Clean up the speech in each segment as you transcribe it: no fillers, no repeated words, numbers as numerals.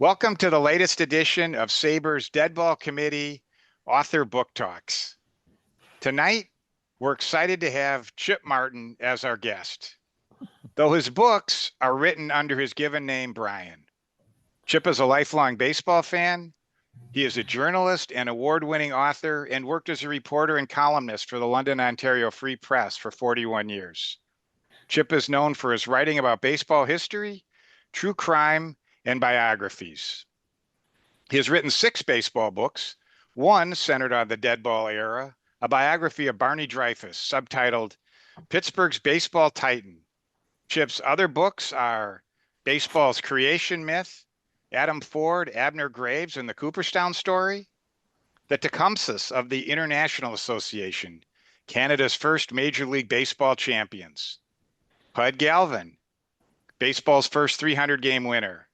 Welcome to the latest edition of SABR's Deadball Committee Author Book Talks. Tonight, we're excited to have Chip Martin as our guest. Though his books are written under his given name, Brian. Chip is a lifelong baseball fan. He is a journalist and award-winning author and worked as a reporter and columnist for the London, Ontario Free Press for 41 years. Chip is known for his writing about baseball history, true crime, and biographies. He has written 6 baseball books, one centered on the Deadball era, a biography of Barney Dreyfuss, subtitled Pittsburgh's Baseball Titan. Chip's other books are Baseball's Creation Myth, Adam Ford, Abner Graves, and the Cooperstown Story, The Tecumsehs of the International Association, Canada's first Major League Baseball champions, Bud Galvin, baseball's first 300-game winner,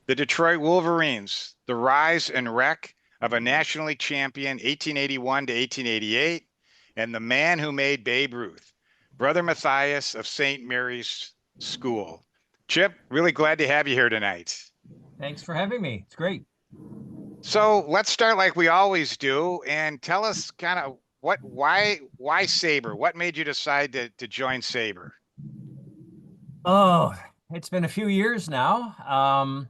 the Detroit Wolverines, the rise and wreck of a National League champion 1881 to 1888, and the man who made Babe Ruth, Brother Matthias of St. Mary's School. Chip, really glad to have you here tonight. Thanks for having me. It's great. So let's start like we always do and tell us kind of why SABR? What made you decide to join SABR? Oh, it's been a few years now.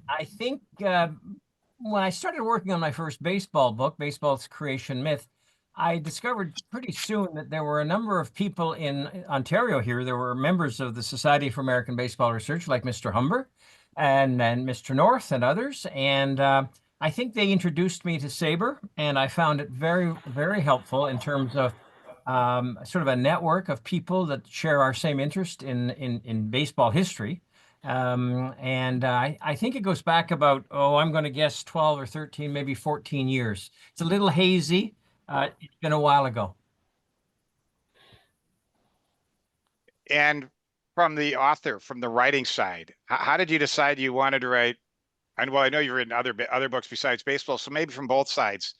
I think when I started working on my first baseball book, Baseball's Creation Myth, I discovered pretty soon that there were a number of people in Ontario here. There were members of the Society for American Baseball Research, like Mr. Humber and Mr. North and others. And I think they introduced me to SABR, and I found it very, very helpful in terms of sort of a network of people that share our same interest in baseball history. I think it goes back about, I'm going to guess 12 or 13, maybe 14 years. It's a little hazy. It's been a while ago. And from the writing side, how did you decide you wanted to write? And well, I know you've written other books besides baseball, so maybe from both sides.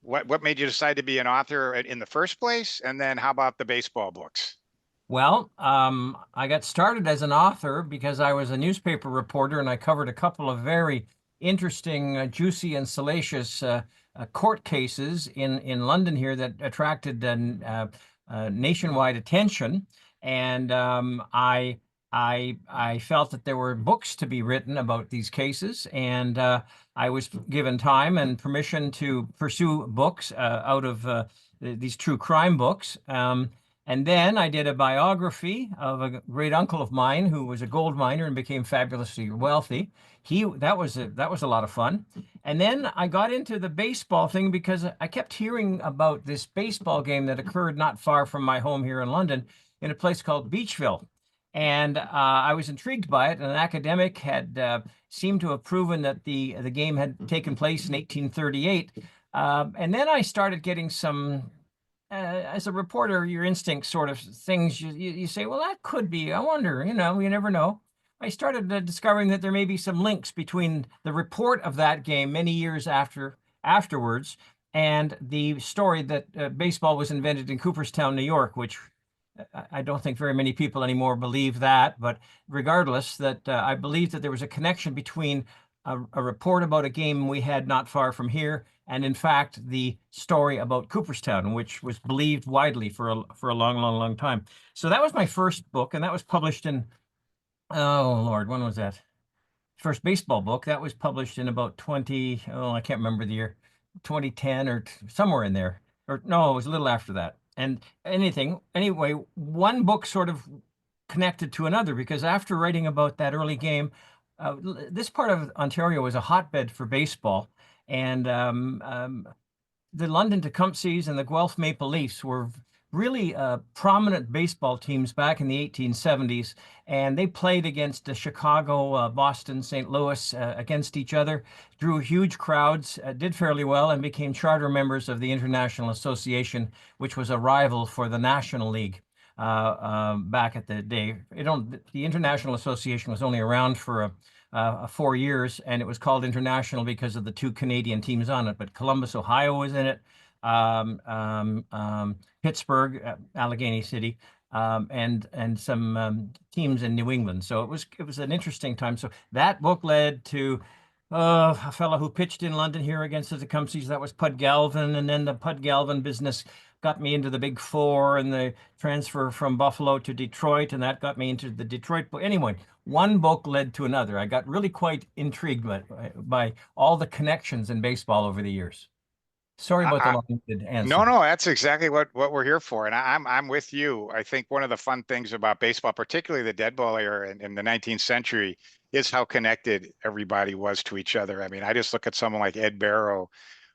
What made you decide to be an author in the first place? And then how about the baseball books? Well, I got started as an author because I was a newspaper reporter and I covered a couple of very interesting, juicy and salacious court cases in London here that attracted nationwide attention. And I felt that there were books to be written about these cases, and I was given time and permission to pursue books out of these true crime books. And then I did a biography of a great uncle of mine who was a gold miner and became fabulously wealthy. That was a lot of fun. And then I got into the baseball thing because I kept hearing about this baseball game that occurred not far from my home here in London in a place called Beachville. And I was intrigued by it. And an academic had seemed to have proven that the game had taken place in 1838. And then I started getting some, as a reporter, your instinct sort of things, you say, well, that could be, I wonder, you never know. I started discovering that there may be some links between the report of that game many years afterwards and the story that baseball was invented in Cooperstown, New York, which I don't think very many people anymore believe that, but regardless, that I believe that there was a connection between a report about a game we had not far from here, and in fact, the story about Cooperstown, which was believed widely for a long, long, long time. So that was my first book, and that was published in, oh Lord, when was that? First baseball book, that was published in about I can't remember the year, 2010 or somewhere in there. Or no, it was a little after that. And anyway, one book sort of connected to another, because after writing about that early game, this part of Ontario was a hotbed for baseball. And the London Tecumsehs and the Guelph Maple Leafs were really prominent baseball teams back in the 1870s, and they played against Chicago, Boston, St. Louis against each other, drew huge crowds, did fairly well, and became charter members of the International Association, which was a rival for the National League back at the day. The International Association was only around for 4 years, and it was called International because of the 2 Canadian teams on it, but Columbus, Ohio was in it. Pittsburgh, Allegheny City, and some teams in New England. So it was an interesting time. So that book led to a fellow who pitched in London here against the Tecumsehs. That was Pud Galvin, and then the Pud Galvin business got me into the Big Four and the transfer from Buffalo to Detroit, and that got me into the Detroit book. Anyway, one book led to another. I got really quite intrigued by all the connections in baseball over the years. Sorry about the I, long-winded answer. No, that's exactly what we're here for, and I'm with you. I think one of the fun things about baseball, particularly the dead ball era in the 19th century, is how connected everybody was to each other. I mean, I just look at someone like Ed Barrow,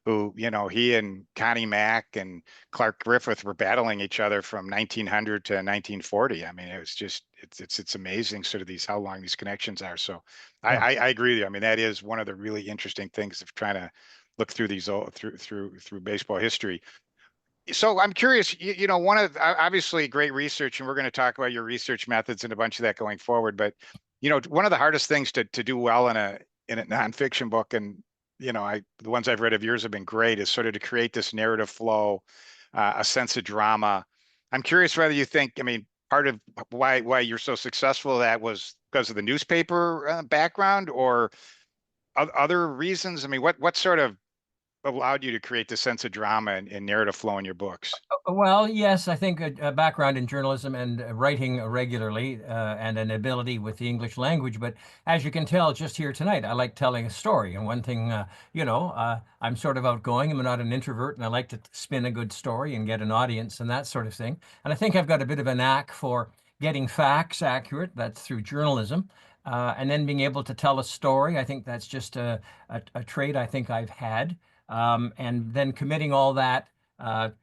who, he and Connie Mack and Clark Griffith were battling each other from 1900 to 1940. I mean, it was just it's amazing sort of how long these connections are. So Yeah. I agree with you. I mean, that is one of the really interesting things of trying to look through these through baseball history. So I'm curious, one of obviously great research, and we're going to talk about your research methods and a bunch of that going forward. But one of the hardest things to do well in a nonfiction book, and the ones I've read of yours have been great, is sort of to create this narrative flow, a sense of drama. I'm curious whether you think, I mean, part of why you're so successful that was because of the newspaper background or other reasons. I mean, what sort of allowed you to create the sense of drama and narrative flow in your books? Well, yes, I think a background in journalism and writing regularly and an ability with the English language. But as you can tell just here tonight, I like telling a story. And one thing, I'm sort of outgoing. I'm not an introvert, and I like to spin a good story and get an audience and that sort of thing. And I think I've got a bit of a knack for getting facts accurate. That's through journalism. And then being able to tell a story. I think that's just a trait I think I've had. And then committing all that,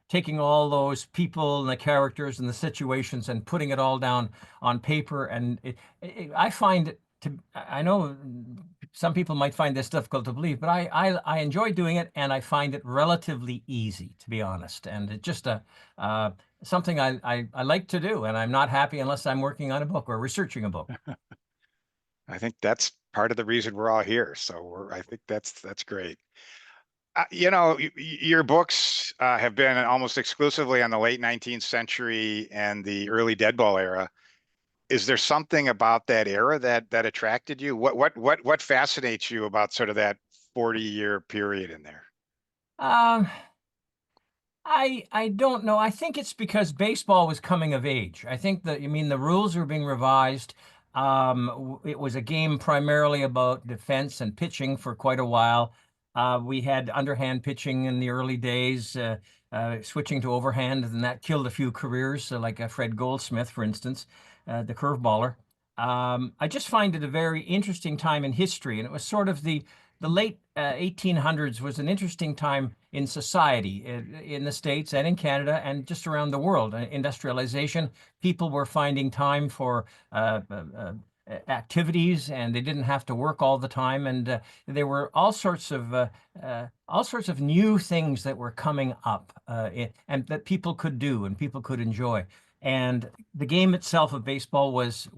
taking all those people and the characters and the situations and putting it all down on paper. And I find it I know some people might find this difficult to believe, but I enjoy doing it, and I find it relatively easy, to be honest. And it's just something I like to do, and I'm not happy unless I'm working on a book or researching a book. I think that's part of the reason we're all here. So I think that's great. Your books have been almost exclusively on the late 19th century and the early Deadball era. Is there something about that era that attracted you? What fascinates you about sort of that 40-year period in there? Um, I don't know. I think it's because baseball was coming of age. I think that, the rules were being revised. It was a game primarily about defense and pitching for quite a while. We had underhand pitching in the early days, switching to overhand, and that killed a few careers, like Fred Goldsmith, for instance, the curveballer. I just find it a very interesting time in history, and it was sort of the late 1800s was an interesting time in society in the States and in Canada and just around the world. Industrialization, people were finding time for activities, and they didn't have to work all the time. And there were all sorts of new things that were coming up, and that people could do and people could enjoy. And the game itself of baseball was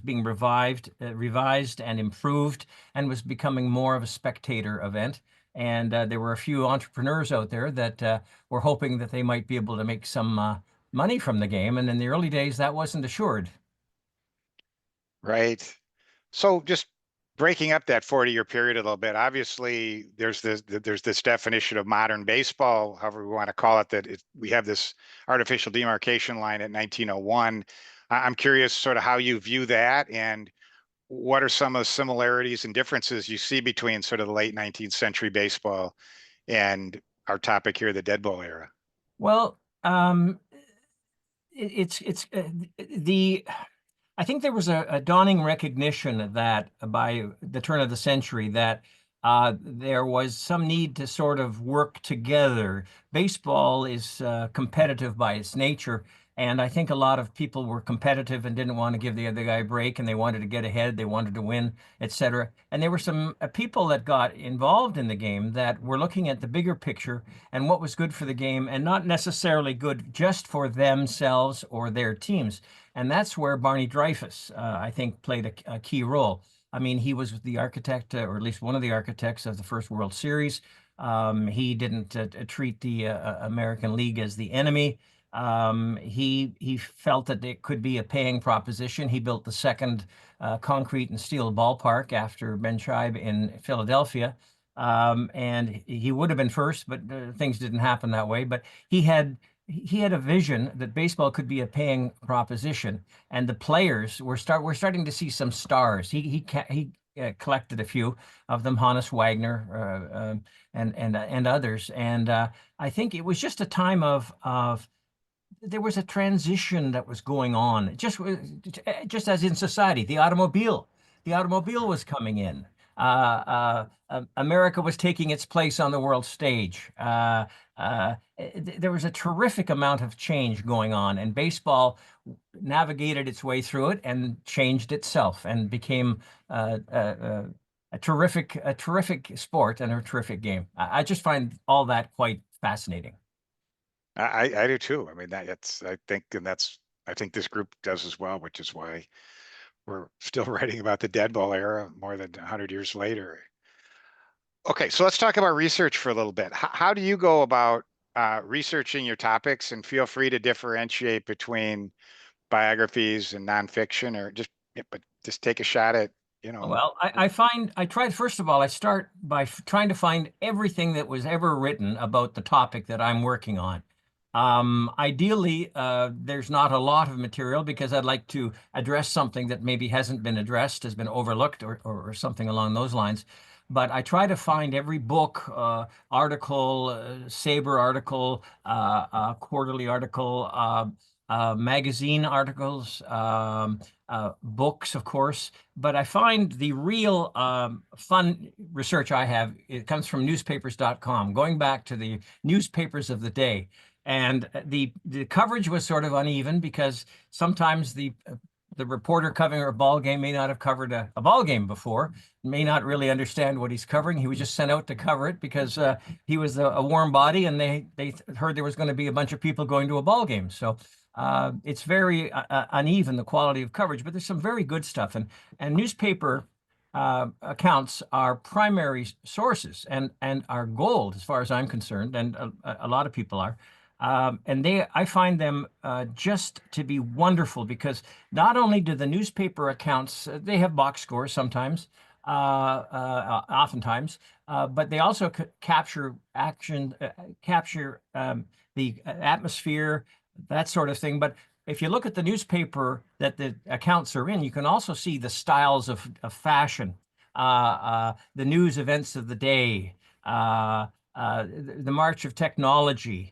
being revised and improved, and was becoming more of a spectator event. And there were a few entrepreneurs out there that were hoping that they might be able to make some money from the game. And in the early days, that wasn't assured. Right. So just breaking up that 40-year period a little bit, obviously there's this definition of modern baseball, however we want to call it, we have this artificial demarcation line at 1901. I'm curious sort of how you view that, and what are some of the similarities and differences you see between sort of the late 19th century baseball and our topic here, the dead ball era. Well, it's the I think there was a dawning recognition that by the turn of the century that there was some need to sort of work together. Baseball is competitive by its nature, and I think a lot of people were competitive and didn't want to give the other guy a break, and they wanted to get ahead, they wanted to win, etc. And there were some people that got involved in the game that were looking at the bigger picture and what was good for the game, and not necessarily good just for themselves or their teams. And that's where Barney Dreyfuss, I think, played a key role. I mean, he was the architect, or at least one of the architects of the first World Series. He didn't treat the American League as the enemy. He felt that it could be a paying proposition. He built the second concrete and steel ballpark after Ben Scheib in Philadelphia. And he would have been first, but things didn't happen that way. But he had a vision that baseball could be a paying proposition, and the players we're starting to see some stars. He collected a few of them, Hannes Wagner, and others. And I think it was just a time of there was a transition that was going on, just as in society. The automobile was coming in. America was taking its place on the world stage. There was a terrific amount of change going on, and baseball navigated its way through it and changed itself and became a terrific sport and a terrific game. I just find all that quite fascinating. I do too. I mean, I think this group does as well, which is why we're still writing about the Deadball era more than 100 years later. Okay, so let's talk about research for a little bit. How do you go about researching your topics? And feel free to differentiate between biographies and nonfiction, or but just take a shot at, Well, first of all, I start by trying to find everything that was ever written about the topic that I'm working on. Ideally, there's not a lot of material because I'd like to address something that maybe hasn't been addressed, has been overlooked, or something along those lines. But I try to find every book, article, SABR article, quarterly article, magazine articles, books, of course. But I find the real fun research I have, it comes from newspapers.com, going back to the newspapers of the day. And the coverage was sort of uneven because sometimes the reporter covering a ball game may not have covered a ball game before, may not really understand what he's covering. He was just sent out to cover it because he was a warm body, and they heard there was going to be a bunch of people going to a ball game. So it's very uneven, the quality of coverage, but there's some very good stuff. And newspaper accounts are primary sources and are gold as far as I'm concerned, and a lot of people are. I find them just to be wonderful because not only do the newspaper accounts, they have box scores sometimes, oftentimes, but they also capture action, capture the atmosphere, that sort of thing. But if you look at the newspaper that the accounts are in, you can also see the styles of fashion, the news events of the day, the march of technology,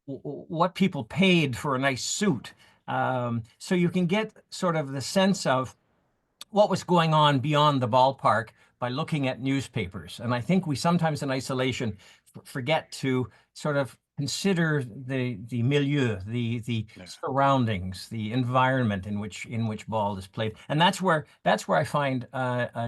what people paid for a nice suit. So you can get sort of the sense of what was going on beyond the ballpark by looking at newspapers. And I think we sometimes in isolation forget to sort of consider the milieu, the surroundings, the environment in which ball is played. And that's where I find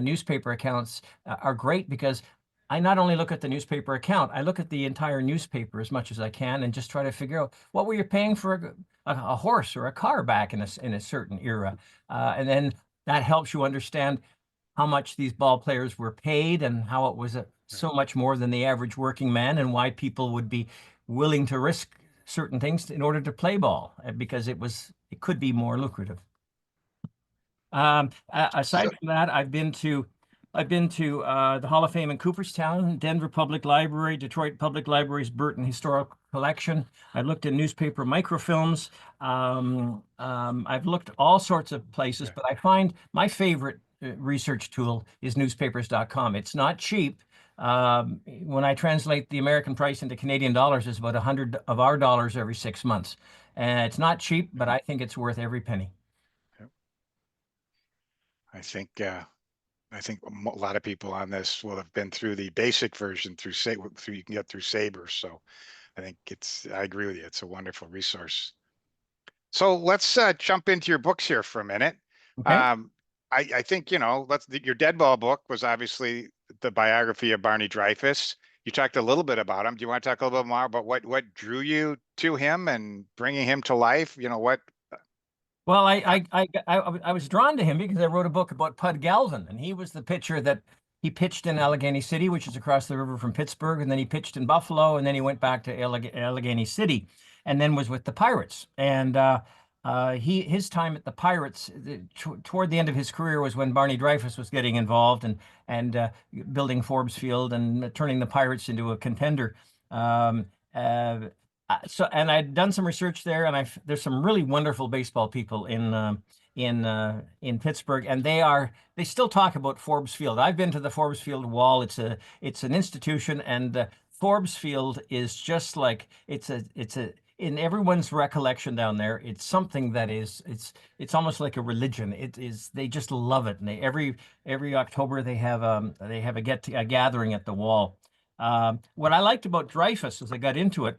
newspaper accounts are great because I not only look at the newspaper account, I look at the entire newspaper as much as I can and just try to figure out what were you paying for a horse or a car back in a certain era. And then that helps you understand how much these ball players were paid and how it was so much more than the average working man, and why people would be willing to risk certain things in order to play ball because it could be more lucrative. Aside from that, I've been to the Hall of Fame in Cooperstown, Denver Public Library, Detroit Public Library's Burton Historical Collection. I've looked in newspaper microfilms. I've looked all sorts of places, but I find my favorite research tool is newspapers.com. It's not cheap. When I translate the American price into Canadian dollars, it's about 100 of our dollars every 6 months. And it's not cheap, but I think it's worth every penny. I think a lot of people on this will have been through the basic version you can get through SABR. So I think I agree with you. It's a wonderful resource. So let's jump into your books here for a minute. Okay. I think, your Deadball book was obviously the biography of Barney Dreyfuss. You talked a little bit about him. Do you want to talk a little bit more about what drew you to him and bringing him to life? Well, I was drawn to him because I wrote a book about Pud Galvin, and he was the pitcher that He pitched in Allegheny City, which is across the river from Pittsburgh, and then he pitched in Buffalo, and then he went back to Allegheny City, and then was with the Pirates. And his time at the Pirates, toward the end of his career, was when Barney Dreyfuss was getting involved and building Forbes Field and turning the Pirates into a contender. Um, uh, and I'd done some research there, and there's some really wonderful baseball people in Pittsburgh, and they still talk about Forbes Field. I've been to the Forbes Field wall. It's an institution, and Forbes Field is just like it's a in everyone's recollection down there. It's something that it's almost like a religion. It is, they just love it, and every October they have a gathering at the wall. What I liked about Dreyfuss as I got into it,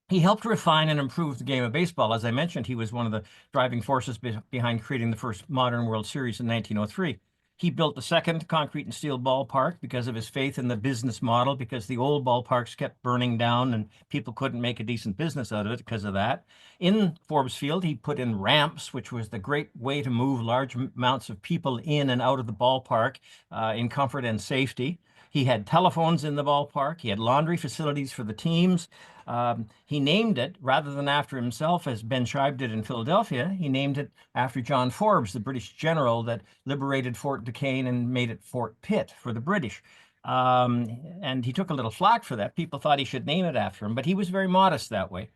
he helped refine and improve the game of baseball. As I mentioned, he was one of the driving forces behind creating the first modern World Series in 1903. He built the second concrete and steel ballpark because of his faith in the business model, because the old ballparks kept burning down and people couldn't make a decent business out of it because of that. In Forbes Field, he put in ramps, which was the great way to move large amounts of people in and out of the ballpark in comfort and safety. He had telephones in the ballpark. He had laundry facilities for the teams. He named it, rather than after himself, as Ben Shibe did in Philadelphia, he named it after John Forbes, the British general that liberated Fort Duquesne and made it Fort Pitt for the British. And he took a little flack for that. People thought he should name it after him, but he was very modest that way.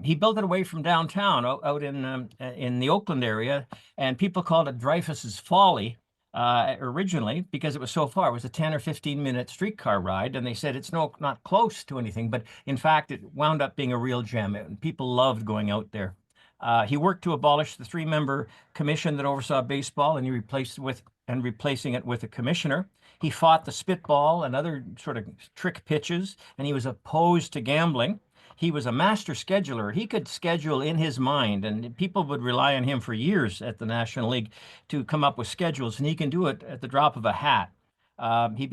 He built it away from downtown, out in the Oakland area, and people called it Dreyfuss's Folly. Originally, because it was so far. It was a 10 or 15-minute streetcar ride, and they said it's not close to anything, but in fact, it wound up being a real gem, and people loved going out there. He worked to abolish the three-member commission that oversaw baseball, and replacing it with a commissioner. He fought the spitball and other sort of trick pitches, and he was opposed to gambling. He was a master scheduler. He could schedule in his mind, and people would rely on him for years at the National League to come up with schedules, and he can do it at the drop of a hat. He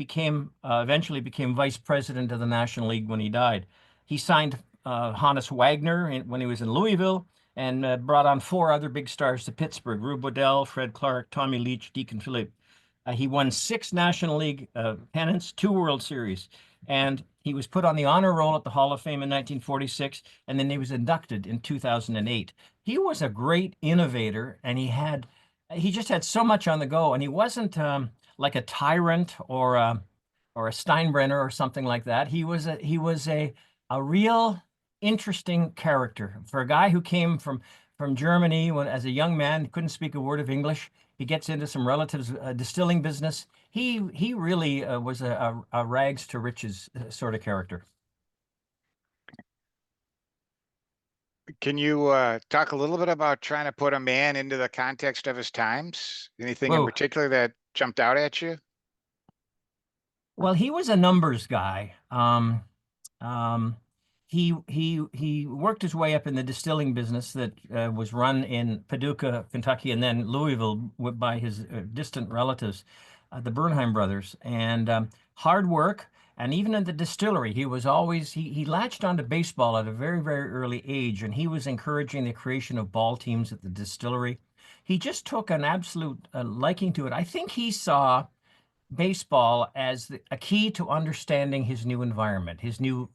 eventually became vice president of the National League when he died. He signed Hannes Wagner when he was in Louisville, and brought on 4 other big stars to Pittsburgh: Rube Waddell, Fred Clark, Tommy Leach, Deacon Philippe. He won 6 National League pennants, 2 World Series, and he was put on the honor roll at the Hall of Fame in 1946, and then he was inducted in 2008. He was a great innovator, and he just had so much on the go, and he wasn't like a tyrant or a Steinbrenner or something like that. He was a real interesting character for a guy who came from Germany as a young man, couldn't speak a word of English. He gets into some relatives' distilling business. He really was a rags to riches sort of character. Can you talk a little bit about trying to put a man into the context of his times? Anything in particular that jumped out at you? Well, he was a numbers guy. He worked his way up in the distilling business that was run in Paducah, Kentucky, and then Louisville by his distant relatives, the Bernheim brothers. And hard work, and even in the distillery, he latched onto baseball at a very, very early age, and he was encouraging the creation of ball teams at the distillery. He just took an absolute liking to it. I think he saw baseball as a key to understanding his new environment, his new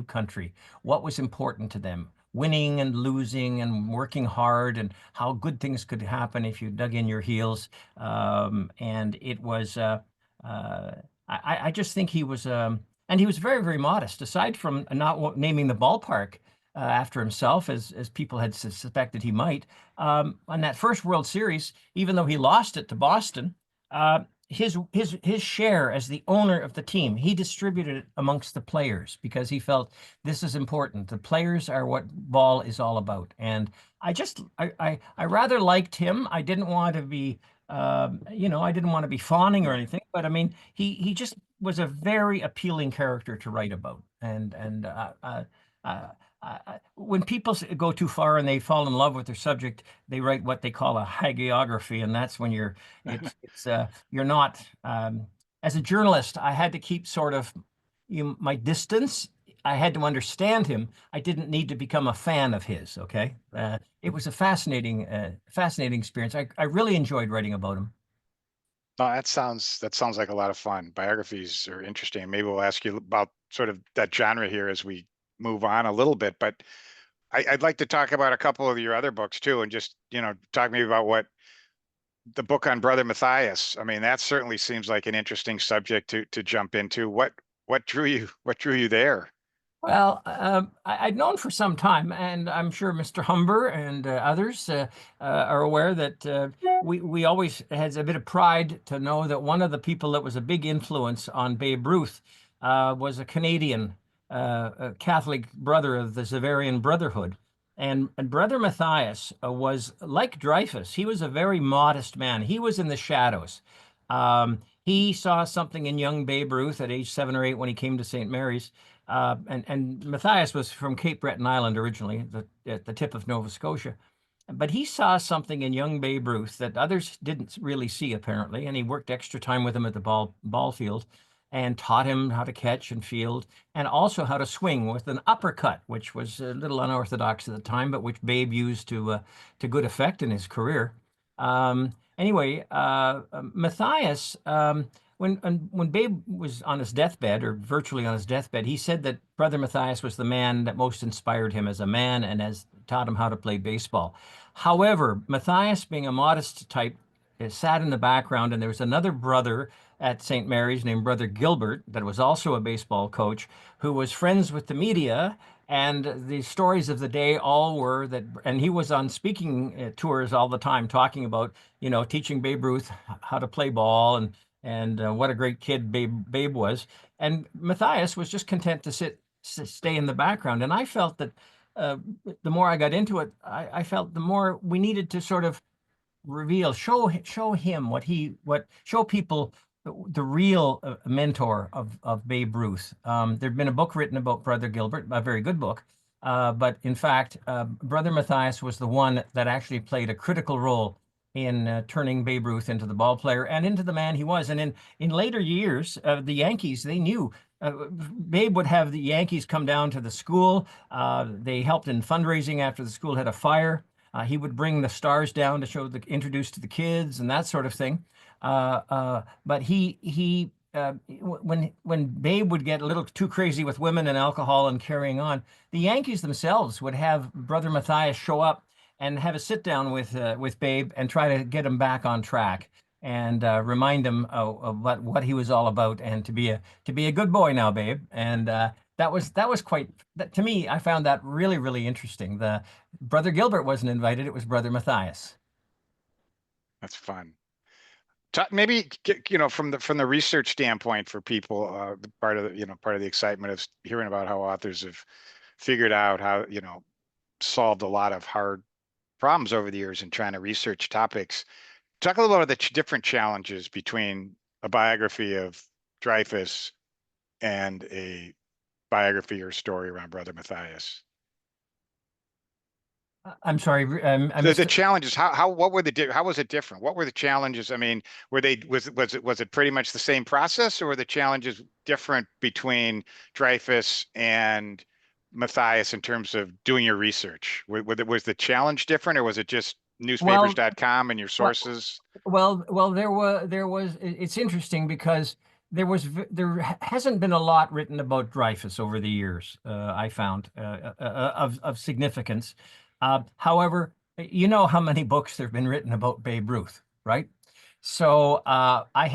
country, what was important to them, winning and losing and working hard, and how good things could happen if you dug in your heels. And it was, I just think he was, and he was very, very modest. Aside from not naming the ballpark after himself, as people had suspected he might, on that first World Series, even though he lost it to Boston, his share as the owner of the team, he distributed it amongst the players because he felt this is important. The players are what ball is all about. And I rather liked him. I didn't want to be, I didn't want to be fawning or anything, but I mean, he just was a very appealing character to write about. When people go too far and they fall in love with their subject, they write what they call a hagiography, and that's when you're not. As a journalist, I had to keep sort of my distance. I had to understand him. I didn't need to become a fan of his. Okay, it was a fascinating experience. I really enjoyed writing about him. No, that sounds like a lot of fun. Biographies are interesting. Maybe we'll ask you about sort of that genre here as we move on a little bit. But I'd like to talk about a couple of your other books too, and just talk maybe about what the book on Brother Matthias. I mean, that certainly seems like an interesting subject to jump into. What drew you there? Well, I'd known for some time, and I'm sure Mr. Humber and others are aware that we always had a bit of pride to know that one of the people that was a big influence on Babe Ruth was a Canadian a Catholic brother of the Xaverian Brotherhood. And Brother Matthias was like Dreyfuss. He was a very modest man. He was in the shadows. He saw something in young Babe Ruth at age 7 or 8 when he came to St. Mary's. And Matthias was from Cape Breton Island originally, at the tip of Nova Scotia. But he saw something in young Babe Ruth that others didn't really see, apparently, and he worked extra time with him at the ball field and taught him how to catch and field, and also how to swing with an uppercut, which was a little unorthodox at the time, but which Babe used to good effect in his career. Anyway, Matthias, when Babe was on his deathbed, or virtually on his deathbed, he said that Brother Matthias was the man that most inspired him as a man and has taught him how to play baseball. However, Matthias, being a modest type, sat in the background, and there was another brother at St. Mary's named Brother Gilbert that was also a baseball coach who was friends with the media. And the stories of the day all were that, and he was on speaking tours all the time, talking about, teaching Babe Ruth how to play ball and what a great kid Babe was. And Matthias was just content to stay in the background. And I felt that uh, the more I got into it, I felt the more we needed to sort of show him show people the real mentor of Babe Ruth. There'd been a book written about Brother Gilbert, a very good book, but in fact, Brother Matthias was the one that actually played a critical role in turning Babe Ruth into the ball player and into the man he was. And in later years, the Yankees, they knew. Babe would have the Yankees come down to the school. They helped in fundraising after the school had a fire. He would bring the stars down to introduce to the kids and that sort of thing. But when Babe would get a little too crazy with women and alcohol and carrying on, the Yankees themselves would have Brother Matthias show up and have a sit down with Babe and try to get him back on track and remind him of what he was all about, and to be a good boy now, Babe. And that was quite, to me, I found that really, really interesting. The Brother Gilbert wasn't invited; it was Brother Matthias. That's fun. Maybe from the research standpoint for people, part of the excitement of hearing about how authors have figured out how solved a lot of hard problems over the years in trying to research topics. Talk a little about the different challenges between a biography of Dreyfuss and a biography or story around Brother Matthias. I'm sorry, I The missed it. challenges, what were how was it different? What were the challenges? I mean, was it pretty much the same process, or were the challenges different between Dreyfuss and Matthias in terms of doing your research? Was the challenge different, or was it just Well, newspapers.com and your well, sources? well, there was. It's interesting because there hasn't been a lot written about Dreyfuss over the years. I found of significance. However, you know how many books there've been written about Babe Ruth, right? So I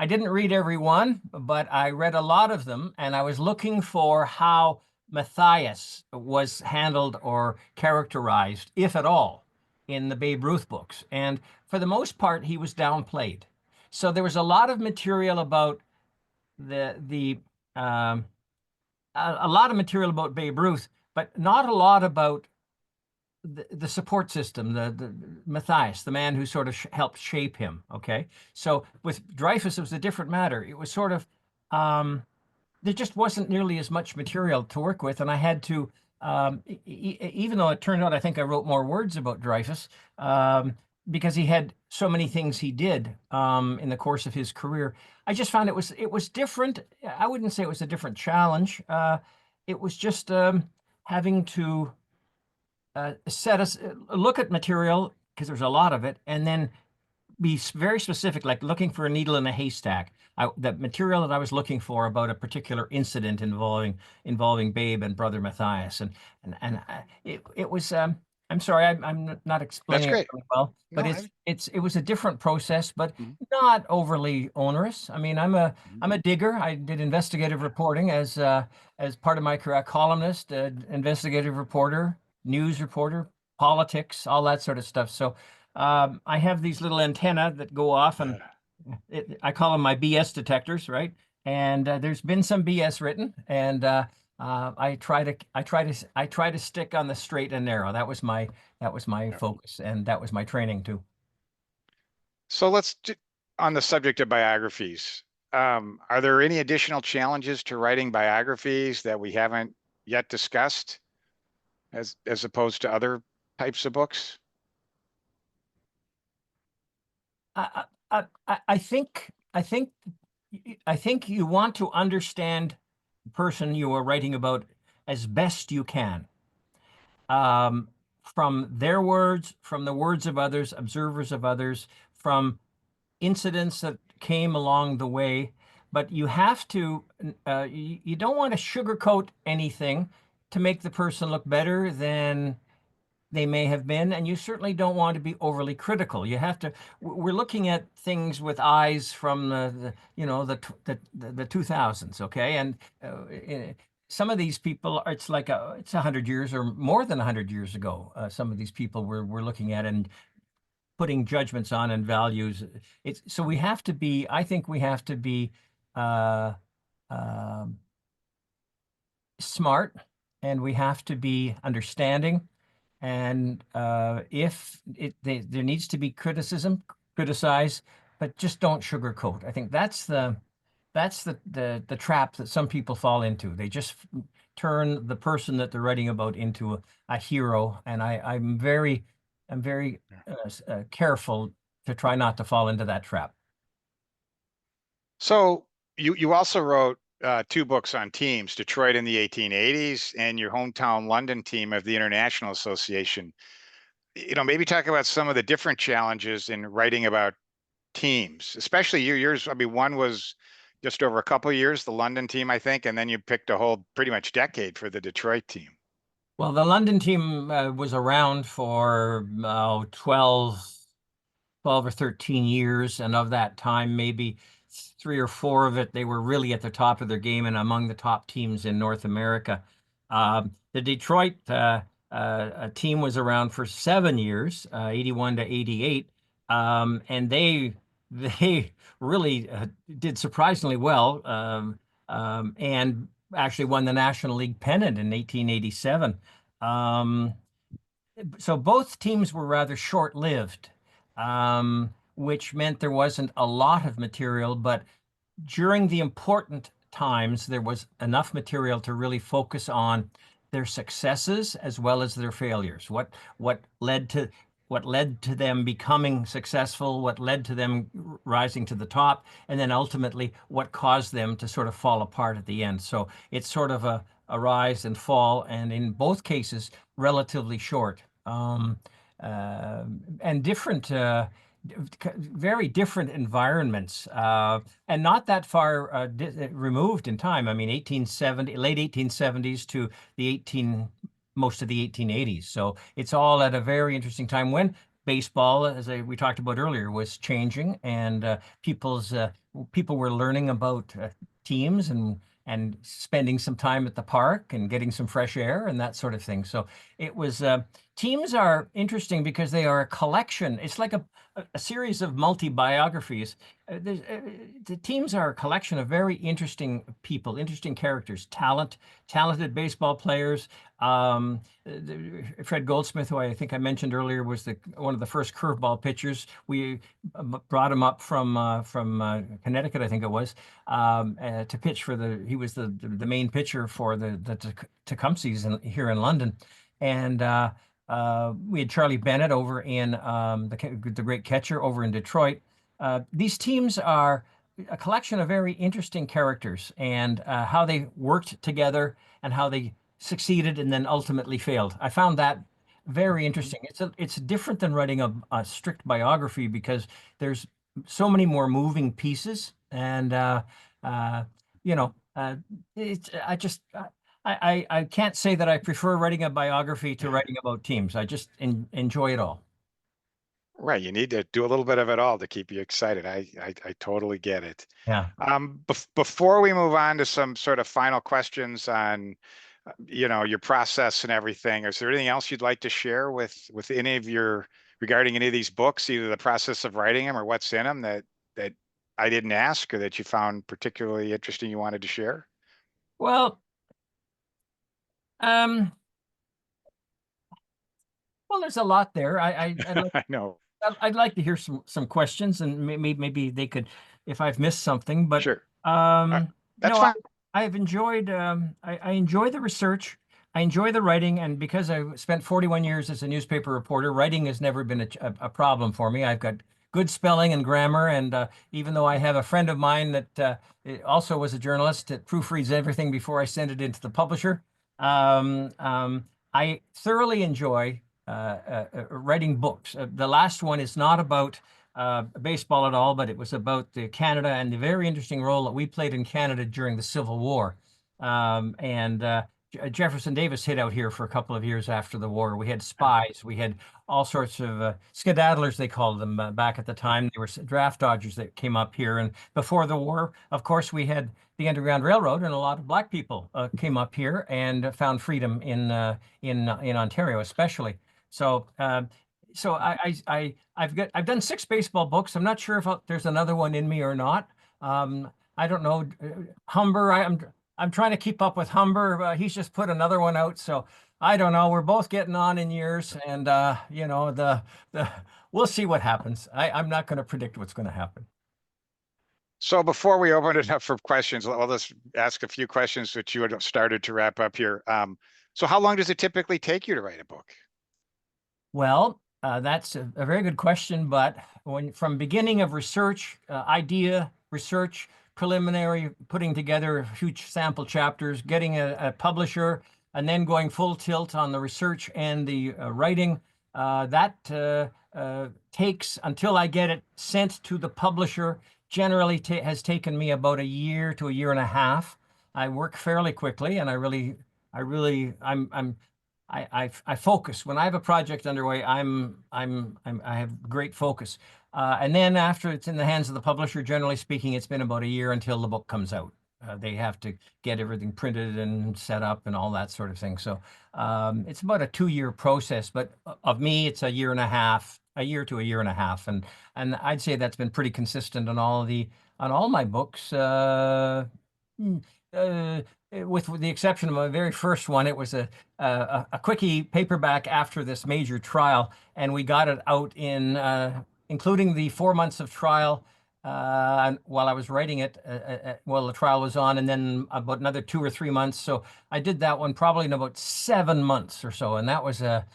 didn't read every one, but I read a lot of them, and I was looking for how Matthias was handled or characterized, if at all, in the Babe Ruth books. And for the most part, he was downplayed. So there was a lot of material about the a lot of material about Babe Ruth, but not a lot about the support system, the Matthias, the man who sort of helped shape him. Okay, so with Dreyfuss, it was a different matter. It was sort of there just wasn't nearly as much material to work with, and I had to, even though it turned out I think I wrote more words about Dreyfuss, because he had so many things he did in the course of his career. I just found it was different. I wouldn't say it was a different challenge. It was just having to look at material because there's a lot of it, and then be very specific, like looking for a needle in a haystack. The material that I was looking for about a particular incident involving Babe and brother Matthias, it was. I'm sorry, I'm not That's explaining it great. really well, No, but I. it was a different process, but Mhm, not overly onerous. I mean, mhm. I'm a digger. I did investigative reporting as part of my career, a columnist, investigative reporter, news reporter, politics, all that sort of stuff. So I have these little antenna that go off, and I call them my BS detectors, right? And there's been some BS written, and I try to stick on the straight and narrow. That was my Yeah. focus, and that was my training too. So on the subject of biographies, are there any additional challenges to writing biographies that we haven't yet discussed as opposed to other types of books? I think I think you want to understand the person you are writing about as best you can. Um, from their words, from the words of others, observers of others, from incidents that came along the way. But you have to, you don't want to sugarcoat anything to make the person look better than they may have been, and you certainly don't want to be overly critical. You have to. We're looking at things with eyes from the you know the 2000s, okay? And some of these people, it's like it's 100 years or more than 100 years ago. Some of these people we're looking at and putting judgments on and values. It's so we have to be. I think we have to be uh, um smart, and we have to be understanding, and if there needs to be criticism, criticize, but just don't sugarcoat. I think that's the trap that some people fall into. They just turn the person that they're writing about into a hero, and I'm very careful to try not to fall into that trap. So you also wrote two books on teams, Detroit in the 1880s and your hometown London team of the International Association. Maybe talk about some of the different challenges in writing about teams, especially yours. I mean, one was just over a couple of years, the London team, I think, and then you picked a whole pretty much decade for the Detroit team. Well, the London team was around for 12 or 13 years. And of that time, maybe 3 or 4 of it, they were really at the top of their game and among the top teams in North America. The Detroit team was around for 7 years, 81 to 88. And they really did surprisingly well, and actually won the National League pennant in 1887. Um, so both teams were rather short-lived, which meant there wasn't a lot of material, but during the important times, there was enough material to really focus on their successes as well as their failures. What led to what led to them becoming successful, what led to them rising to the top, and then ultimately what caused them to sort of fall apart at the end. So it's sort of a rise and fall, and in both cases, relatively short. And different very different environments, and not that far removed in time. I mean, 1870, late 1870s to the 18, most of the 1880s. So it's all at a very interesting time when baseball, we talked about earlier, was changing, and people were learning about teams and spending some time at the park and getting some fresh air and that sort of thing. So it was teams are interesting because they are a collection. It's like a series of multi-biographies. The teams are a collection of very interesting people, interesting characters, talented baseball players. Fred Goldsmith, who I think I mentioned earlier, was one of the first curveball pitchers. We brought him up from Connecticut, I think it was, to pitch for he was the main pitcher for the Tecumsehs here in London. And we had Charlie Bennett over in the great catcher over in Detroit. These teams are a collection of very interesting characters and how they worked together and how they succeeded and then ultimately failed. I found that very interesting. It's different than writing a strict biography because there's so many more moving pieces, and uh, you know, it's I just I can't say that I prefer writing a biography to writing about teams. I just enjoy it all. Right. You need to do a little bit of it all to keep you excited. I totally get it. Yeah. Before we move on to some sort of final questions on, your process and everything, is there anything else you'd like to share with any of regarding any of these books, either the process of writing them or what's in them that I didn't ask or that you found particularly interesting you wanted to share? Well, um, there's a lot there. I know. I'd like to hear some questions, and maybe they could, if I've missed something. But Sure. Uh, um, that's fine. I've enjoyed. I enjoy the research. I enjoy the writing, and because I spent 41 years as a newspaper reporter, writing has never been a problem for me. I've got good spelling and grammar, and even though I have a friend of mine that also was a journalist that proofreads everything before I send it into the publisher, I thoroughly enjoy writing books. The last one is not about baseball at all, but it was about Canada and the very interesting role that we played in Canada during the Civil War. And Jefferson Davis hid out here for a couple of years after the war. We had spies. We had all sorts of skedaddlers, they called them back at the time. They were draft dodgers that came up here. And before the war, of course, we had the Underground Railroad, and a lot of black people came up here and found freedom in Ontario, especially. So, I've done 6 baseball books. I'm not sure if there's another one in me or not. I don't know. Humber, I'm trying to keep up with Humber. He's just put another one out, so I don't know. We're both getting on in years, and the we'll see what happens. I'm not going to predict what's going to happen. So before we open it up for questions, I'll just ask a few questions that you had started to wrap up here. So how long does it typically take you to write a book? Well, that's a very good question, but from beginning of research, idea, research, preliminary, putting together huge sample chapters, getting a publisher, and then going full tilt on the research and the writing, that takes until I get it sent to the publisher. Generally, has taken me about a year to a year and a half. I work fairly quickly, and I focus when I have a project underway. I have great focus, and then after it's in the hands of the publisher, generally speaking, it's been about a year until the book comes out. They have to get everything printed and set up and all that sort of thing. So it's about a 2-year process, but of me, it's a year and a half, a year to a year and a half, and I'd say that's been pretty consistent on all my books. Hmm, uh, with the exception of my very first one, it was a quickie paperback after this major trial, and we got it out in including the 4 months of trial while I was writing it while the trial was on, and then about another 2 or 3 months. So I did that one probably in about 7 months or so, and that was a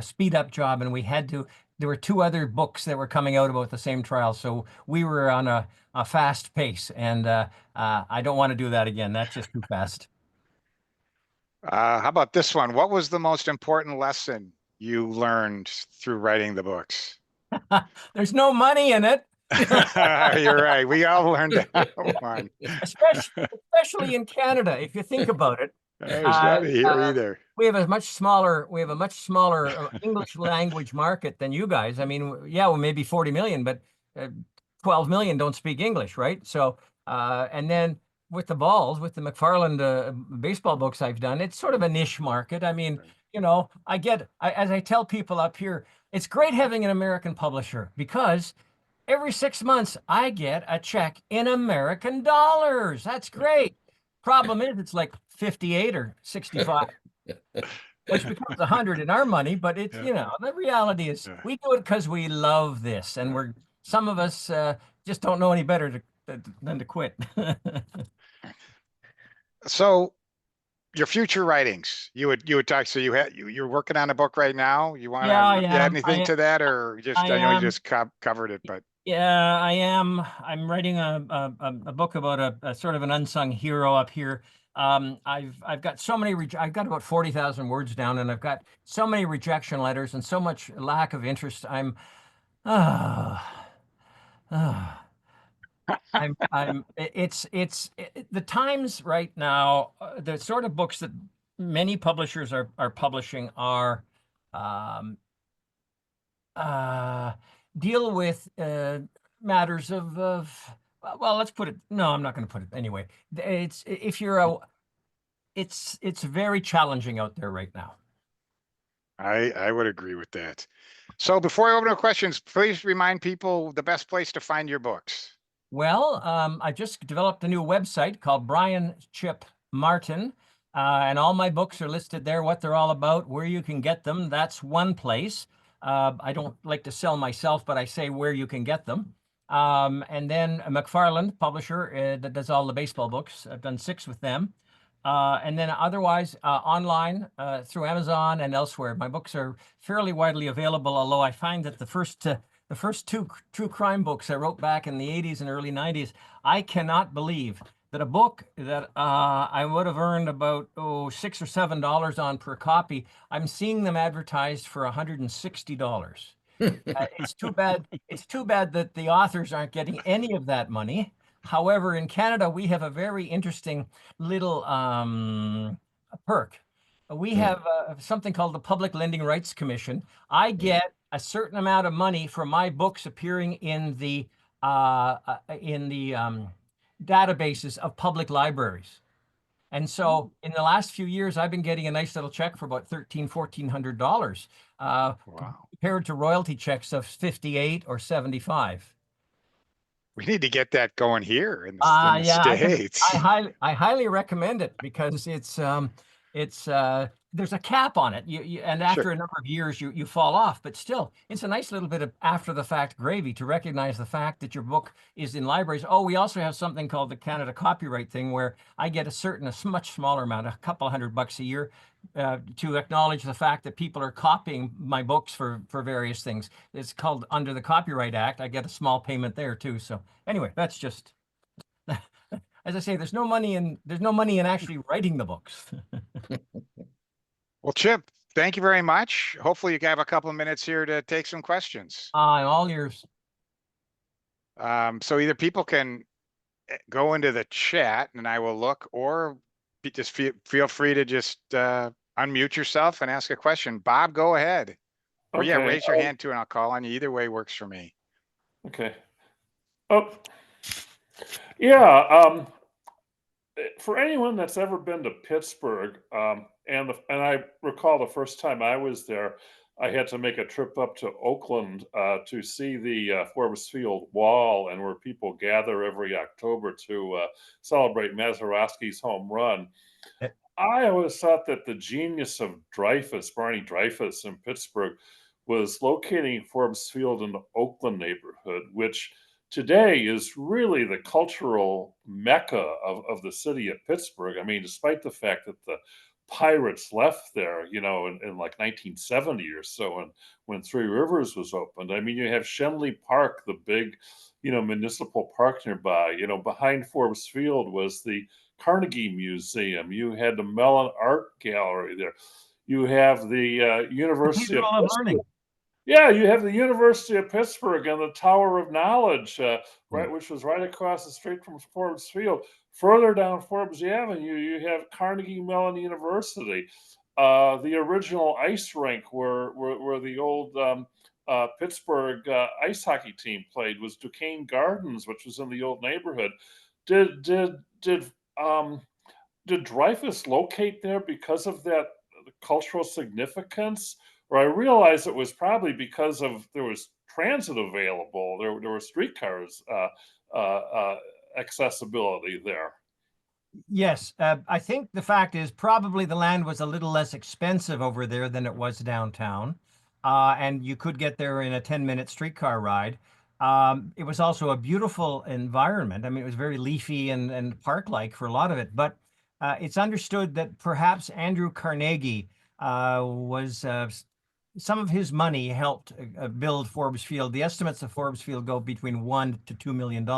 speed up job, and we had to. There were 2 other books that were coming out about the same trial, so we were on a fast pace, and I don't want to do that again. That's just too fast. How about this one? What was the most important lesson you learned through writing the books? There's no money in it. You're right. We all learned that one. Especially in Canada, if you think about it. There's not here either. We have a much smaller English language market than you guys. I mean, yeah, well, maybe 40 million, but 12 million don't speak English, right? So, and then with the McFarland baseball books I've done, it's sort of a niche market. I mean, as I tell people up here, it's great having an American publisher because every 6 months I get a check in American dollars. That's great. Problem is, it's like 58 or 65, which becomes 100 in our money. But it's, the reality is we do it because we love this. And some of us just don't know any better than to quit. So your future writings, you would talk. So you're working on a book right now. You want to add anything to that, or just I know you just covered it, but Yeah, I am. I'm writing a book about a sort of an unsung hero up here. I've got so many I've got about 40,000 words down, and I've got so many rejection letters and so much lack of interest. Uh, uh, the times right now, the sort of books that many publishers are publishing are um, uh, deal with matters of well, let's put it. No, I'm not going to put it anyway. It's if you're a, it's very challenging out there right now. I would agree with that. So before I open up questions, please remind people the best place to find your books. Well, I just developed a new website called Brian Chip Martin, and all my books are listed there, what they're all about, where you can get them. That's one place. I don't like to sell myself, but I say where you can get them. And then McFarland, publisher, that does all the baseball books. I've done 6 with them. And then otherwise, online through Amazon and elsewhere. My books are fairly widely available, although I find that the first 2 true crime books I wrote back in the 80s and early 90s, I cannot believe that a book that I would have earned about $6 or $7 on per copy, I'm seeing them advertised for $160. It's too bad. It's too bad that the authors aren't getting any of that money. However, in Canada, we have a very interesting little perk. We have something called the Public Lending Rights Commission. I get a certain amount of money for my books appearing in the databases of public libraries. And so in the last few years, I've been getting a nice little check for about $1,400 Wow. compared to royalty checks of 58 or 75. We need to get that going here in the Yeah, States. I highly recommend it because it's there's a cap on it. And Sure. after a number of years you fall off, but still it's a nice little bit of after the fact gravy to recognize the fact that your book is in libraries. Oh, we also have something called the Canada copyright thing where I get a much smaller amount, a couple of $100 a year, to acknowledge the fact that people are copying my books for various things. It's called under the Copyright Act. I get a small payment there too. So anyway, that's just as I say, there's no money in actually writing the books. Well, Chip, thank you very much. Hopefully you have a couple of minutes here to take some questions. I'm all ears. So either people can go into the chat and I will look, or just feel free to just unmute yourself and ask a question. Bob, go ahead. Or yeah, Okay. raise your hand too, and I'll call on you. Either way works for me. Okay. Oh, yeah. For anyone that's ever been to Pittsburgh, and I recall the first time I was there, I had to make a trip up to Oakland to see the Forbes Field Wall, and where people gather every October to celebrate Mazeroski's home run. I always thought that the genius of Dreyfuss, Barney Dreyfuss in Pittsburgh, was locating Forbes Field in the Oakland neighborhood, which today is really the cultural mecca of the city of Pittsburgh. I mean, despite the fact that the Pirates left there, in like 1970 or so, and when Three Rivers was opened. I mean, you have Schenley Park, the big, municipal park nearby. Behind Forbes Field was the Carnegie Museum. You had the Mellon Art Gallery there. You have the University of Cathedral of Pittsburgh. Learning. Yeah, you have the University of Pittsburgh and the Tower of Knowledge, Mm. which was right across the street from Forbes Field. Further down Forbes Avenue, you have Carnegie Mellon University, the original ice rink where the old Pittsburgh ice hockey team played was Duquesne Gardens, which was in the old neighborhood. Did did did um, did Dreyfuss locate there because of that cultural significance? Or I realize it was probably because of there was transit available. There were streetcars accessibility there. Yes, I think the fact is probably the land was a little less expensive over there than it was downtown, and you could get there in a 10-minute streetcar ride. It was also a beautiful environment. I mean, it was very leafy and park-like for a lot of it, but it's understood that perhaps Andrew Carnegie was some of his money helped build Forbes Field. The estimates of Forbes Field go between $1 to $2 million.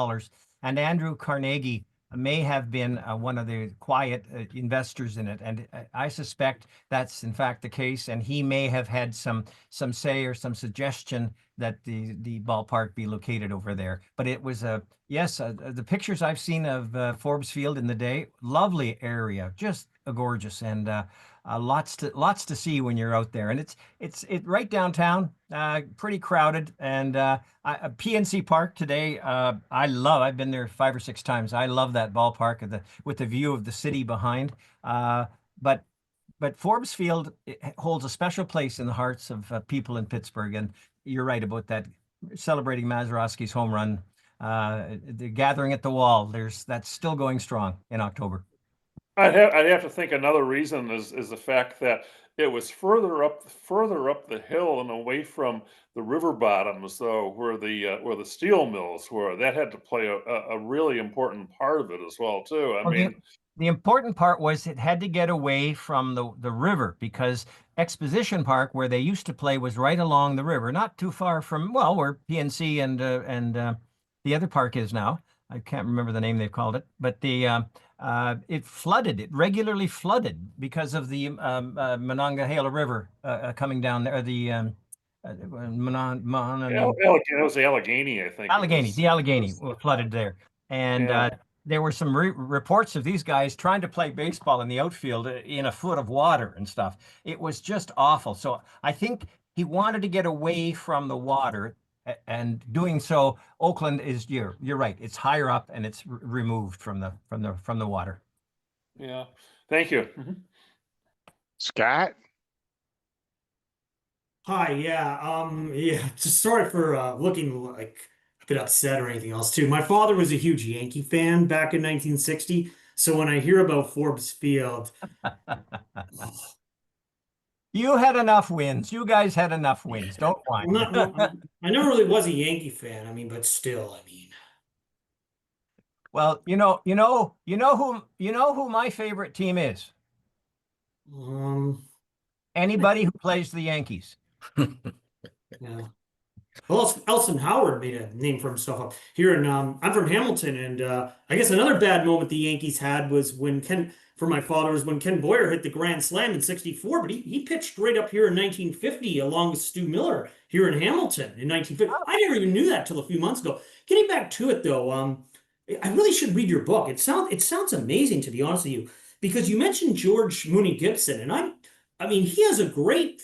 And Andrew Carnegie may have been one of the quiet investors in it. And I suspect that's in fact the case. And he may have had some say or some suggestion that the ballpark be located over there. But it was yes, the pictures I've seen of Forbes Field in the day, lovely area, just gorgeous, and lots to see when you're out there. And it's right downtown, pretty crowded. And PNC Park today, I've been there 5 or 6 times. I love that ballpark with the view of the city behind. But Forbes Field holds a special place in the hearts of people in Pittsburgh. And you're right about that, celebrating Mazeroski's home run, the gathering at the wall. That's still going strong in October. I'd have to think another reason is the fact that it was further up the hill and away from the river bottoms, though, where the steel mills were. That had to play a really important part of it as well, too. I mean, the important part was it had to get away from the river, because Exposition Park, where they used to play, was right along the river, not too far from, well, where PNC and the other park is now. I can't remember the name they've called it, but it flooded. It regularly flooded because of the Monongahela River coming down there. The it was the Allegheny, I think. The Allegheny flooded there, and Yeah. There were some reports of these guys trying to play baseball in the outfield in a foot of water and stuff. It was just awful. So I think he wanted to get away from the water, and doing so, Oakland is, you're right. It's higher up and it's removed from the water. Yeah. Thank you. Scott? Hi, yeah, just sorry for looking like a bit upset or anything else too. My father was a huge Yankee fan back in 1960, so when I hear about Forbes Field, You had enough wins. You guys had enough wins. Don't whine. I never really was a Yankee fan. I mean, but still, I mean. Well, you know who my favorite team is. Anybody who plays the Yankees. Yeah. Well, Elson Howard made a name for himself up here, and I'm from Hamilton, and I guess another bad moment the Yankees had was when Ken Boyer hit the grand slam in '64, but he pitched right up here in 1950 along with Stu Miller here in Hamilton in 1950. I never even knew that till a few months ago. Getting back to it though, I really should read your book. It sounds amazing, to be honest with you, because you mentioned George Mooney Gibson, and I mean he has a great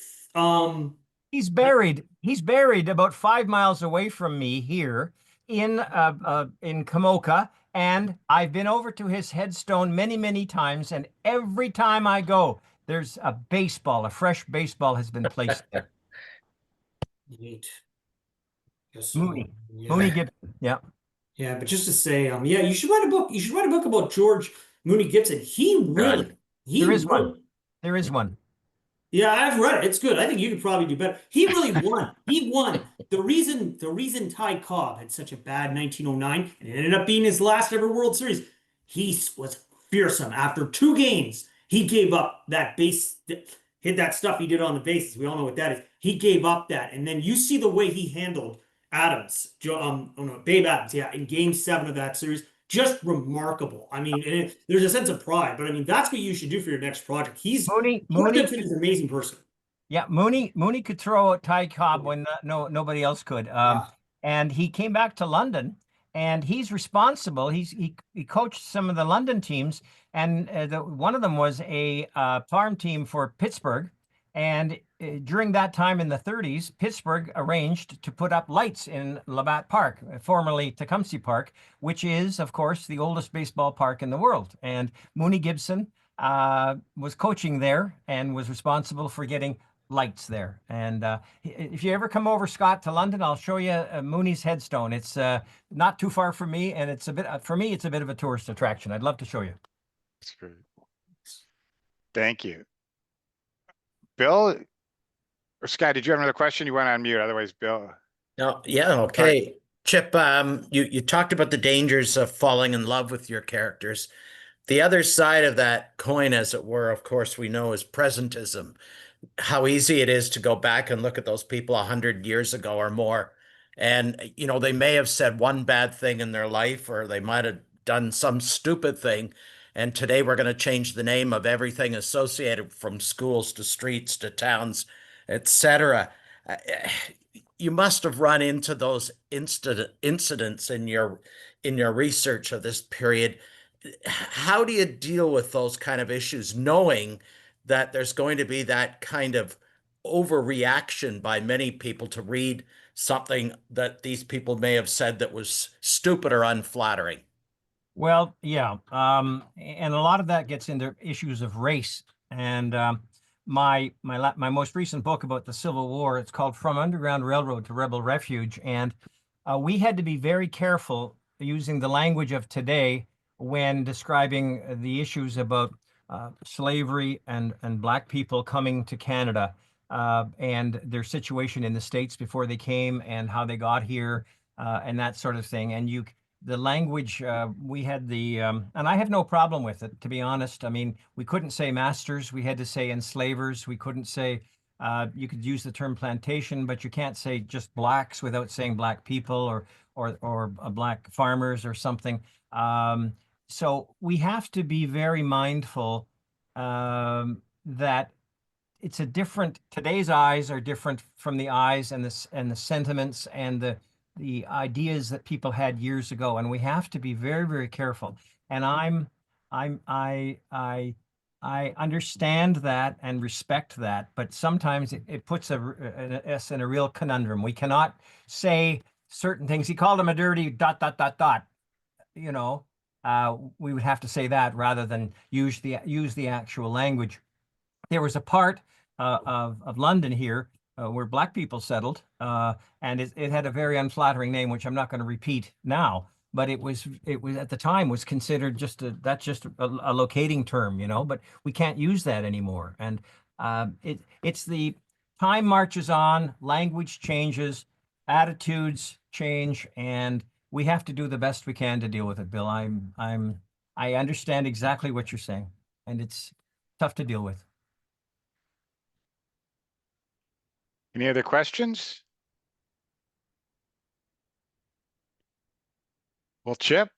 He's buried about 5 miles away from me here in Kamoka, and I've been over to his headstone many times, and every time I go, there's a fresh baseball has been placed there. Neat. Mooney Gibson. Yeah. Yeah, but just to say, yeah, you should write a book. You should write a book about George Mooney Gibson. There is one. Yeah, I've read it. It's good. I think you could probably do better. He really won. He won. The reason Ty Cobb had such a bad 1909, and it ended up being his last ever World Series, he was fearsome. After 2 games, he gave up that hit that stuff he did on the bases. We all know what that is. He gave up that. And then you see the way he handled Babe Adams, yeah, in game 7 of that series. Just remarkable. I mean, there's a sense of pride, but I mean, that's what you should do for your next project. Mooney Gibson is an amazing person. Yeah, Mooney could throw a Ty Cobb when nobody else could. And he came back to London, and he's responsible. He coached some of the London teams, and one of them was a farm team for Pittsburgh. And during that time in the 30s, Pittsburgh arranged to put up lights in Labatt Park, formerly Tecumseh Park, which is, of course, the oldest baseball park in the world. And Mooney Gibson was coaching there and was responsible for getting lights there. And if you ever come over, Scott, to London, I'll show you Mooney's headstone. It's not too far from me, and it's a bit of a tourist attraction. I'd love to show you. That's great. Thank you. Bill or Scott, did you have another question? You went on mute. Otherwise, Bill. No, yeah, okay. Right. Chip, you talked about the dangers of falling in love with your characters. The other side of that coin, as it were, of course, we know is presentism. how easy it is to go back and look at those people 100 years ago or more. And, they may have said one bad thing in their life, or they might have done some stupid thing. And today we're going to change the name of everything associated from schools to streets to towns, etc. You must have run into those incidents in your research of this period. How do you deal with those kind of issues, knowing that there's going to be that kind of overreaction by many people to read something that these people may have said that was stupid or unflattering? Well, yeah, and a lot of that gets into issues of race. And my most recent book about the Civil War, it's called From Underground Railroad to Rebel Refuge, and we had to be very careful using the language of today when describing the issues about slavery and Black people coming to Canada, and their situation in the States before they came and how they got here, and that sort of thing. And the language, we had and I have no problem with it, to be honest. I mean, we couldn't say masters, we had to say enslavers. We couldn't say, you could use the term plantation, but you can't say just blacks without saying Black people or Black farmers or something. So we have to be very mindful that today's eyes are different from the eyes and the sentiments and the ideas that people had years ago, and we have to be very, very careful. And I understand that and respect that, but sometimes it puts us in a real conundrum. We cannot say certain things. He called him a dirty ... We would have to say that rather than use the actual language. There was a part of London here where Black people settled, and it had a very unflattering name, which I'm not going to repeat now. But it was at the time was considered that's just a locating term, But we can't use that anymore. And it's the time marches on, language changes, attitudes change, and we have to do the best we can to deal with it, Bill. I understand exactly what you're saying, and it's tough to deal with. Any other questions? Well, Chip,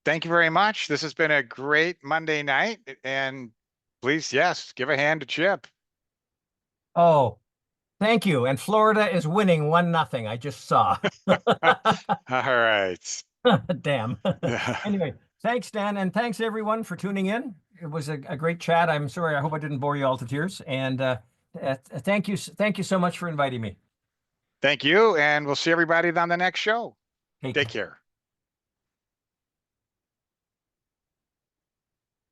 thank you very much. This has been a great Monday night, and please, yes, give a hand to Chip. Oh, thank you. And Florida is winning 1-0. I just saw. All right. Damn. Anyway, thanks, Dan, and thanks everyone for tuning in. It was a great chat. I'm sorry. I hope I didn't bore you all to tears. And thank you so much for inviting me. Thank you, and we'll see everybody on the next show. Take care.